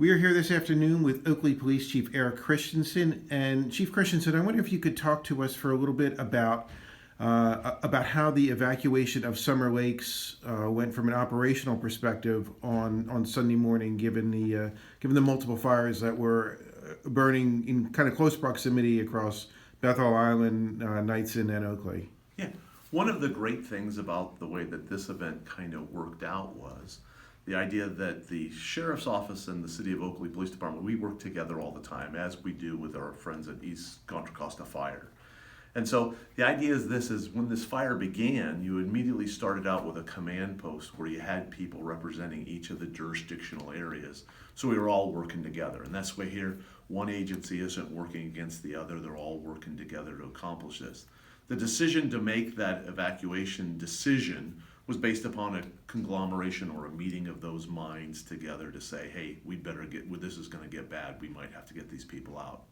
We are here this afternoon with Oakley Police Chief Christensen. And Chief Christensen, I wonder if you could talk to us for a little bit about how the evacuation of Summer Lakes went from an operational perspective on Sunday morning, given the multiple fires that were burning in kind of close proximity across Bethel Island, Knightson, and Oakley. Yeah, one of the great things about the way that this event kind of worked out was the idea that the Sheriff's Office and the City of Oakley Police Department, we work together all the time, as we do with our friends at East Contra Costa Fire. And so the idea is when this fire began, you immediately started out with a command post where you had people representing each of the jurisdictional areas. So we were all working together. And that's why here, one agency isn't working against the other, they're all working together to accomplish this. The decision to make that evacuation decision was based upon a conglomeration or a meeting of those minds together to say, hey, we better this is going to get bad, we might have to get these people out.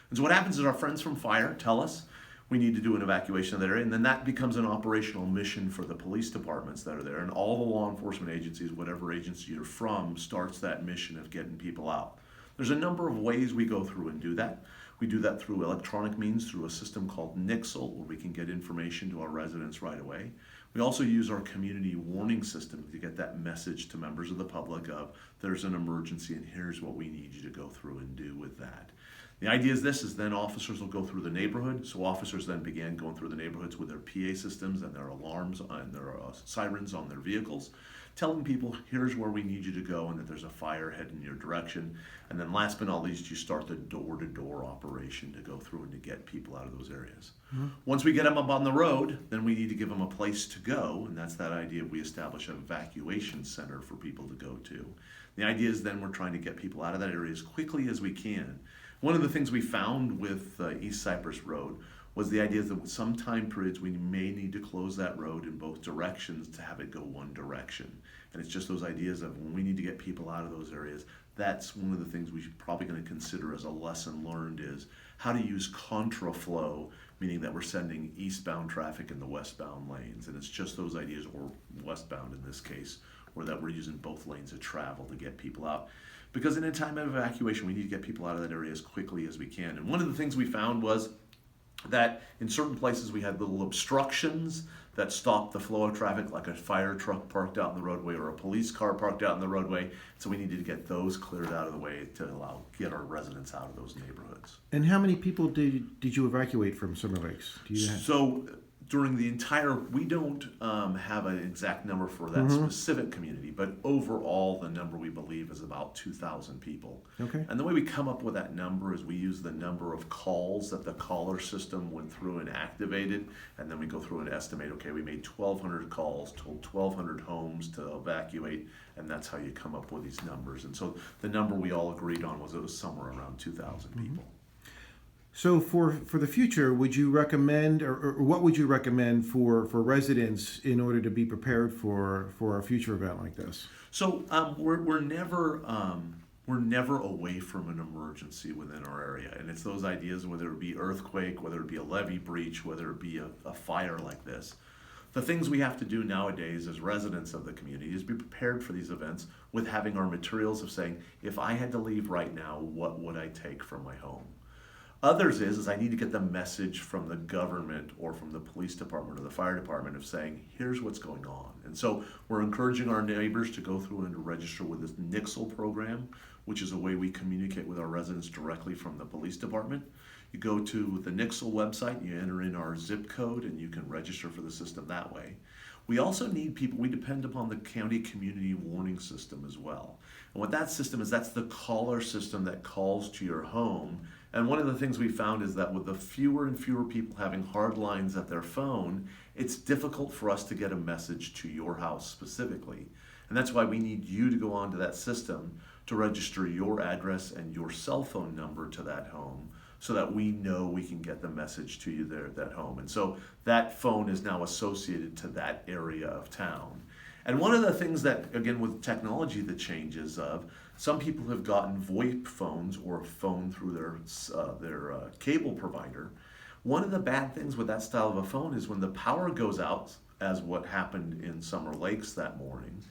And so what happens is our friends from fire tell us we need to do an evacuation of that area, and then that becomes an operational mission for the police departments that are there, and all the law enforcement agencies, whatever agency you're from, starts that mission of getting people out. There's a number of ways we go through and do that. We do that through electronic means, through a system called Nixle, where we can get information to our residents right away. We also use our community warning system to get that message to members of the public of there's an emergency and here's what we need you to go through and do with that. The idea is then officers will go through the neighborhood. So officers then began going through the neighborhoods with their PA systems and their alarms and their sirens on their vehicles, telling people here's where we need you to go and that there's a fire heading in your direction. And then last but not least, you start the door-to-door operation to go through and to get people out of those areas. Mm-hmm. Once we get them up on the road, then we need to give them a place to go, and that's that idea we establish an evacuation center for people to go to. The idea is then we're trying to get people out of that area as quickly as we can. One of the things we found with East Cypress Road was the idea that with some time periods we may need to close that road in both directions to have it go one direction. And it's just those ideas of when we need to get people out of those areas, that's one of the things we're probably going to consider as a lesson learned is how to use contraflow, meaning that we're sending eastbound traffic in the westbound lanes. And it's just those ideas, or westbound in this case, or that we're using both lanes of travel to get people out. Because in a time of evacuation, we need to get people out of that area as quickly as we can. And one of the things we found was that in certain places we had little obstructions that stopped the flow of traffic, like a fire truck parked out in the roadway or a police car parked out in the roadway. So we needed to get those cleared out of the way to get our residents out of those neighborhoods. And how many people did you evacuate from Summer Lakes? So during the entire, we don't have an exact number for that specific community, but overall the number we believe is about 2,000 people. Okay. And the way we come up with that number is we use the number of calls that the caller system went through and activated, and then we go through and estimate, okay, we made 1,200 calls, told 1,200 homes to evacuate, and that's how you come up with these numbers. And so the number we all agreed on was it was somewhere around 2,000 people. So for the future, would you recommend, or what would you recommend for residents in order to be prepared for a future event like this? So we're never away from an emergency within our area, and it's those ideas, whether it be earthquake, whether it be a levee breach, whether it be a fire like this. The things we have to do nowadays as residents of the community is be prepared for these events with having our materials of saying, if I had to leave right now, what would I take from my home? Others is I need to get the message from the government or from the police department or the fire department of saying, here's what's going on. And so we're encouraging our neighbors to go through and to register with this Nixle program, which is a way we communicate with our residents directly from the police department. You go to the Nixle website, you enter in our zip code, and you can register for the system that way. We also need people, we depend upon the county community warning system as well. And what that system is, that's the caller system that calls to your home. And one of the things we found is that with the fewer and fewer people having hard lines at their phone, it's difficult for us to get a message to your house specifically. And that's why we need you to go onto that system to register your address and your cell phone number to that home so that we know we can get the message to you there at that home. And so that phone is now associated to that area of town. And one of the things that, again, with technology, the changes of, some people have gotten VoIP phones or a phone through their cable provider. One of the bad things with that style of a phone is when the power goes out, as what happened in Summer Lakes that morning,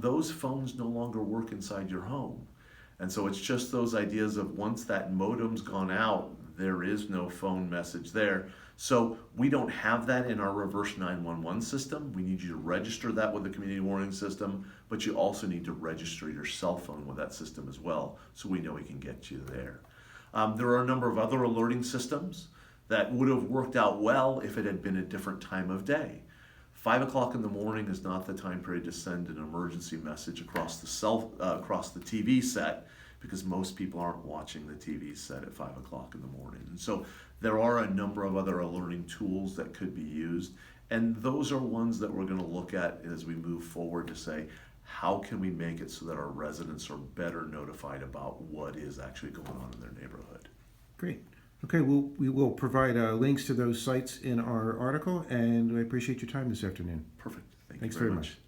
those phones no longer work inside your home. And so it's just those ideas of once that modem's gone out, there is no phone message there. So we don't have that in our reverse 911 system. We need you to register that with the community warning system, but you also need to register your cell phone with that system as well, so we know we can get you there. There are a number of other alerting systems that would have worked out well if it had been a different time of day. 5 o'clock in the morning is not the time period to send an emergency message across the TV set, because most people aren't watching the TV set at 5 o'clock in the morning. And so there are a number of other alerting tools that could be used, and those are ones that we're going to look at as we move forward to say, how can we make it so that our residents are better notified about what is actually going on in their neighborhood? Great. Okay, we will provide links to those sites in our article, and I appreciate your time this afternoon. Perfect. Thanks very much.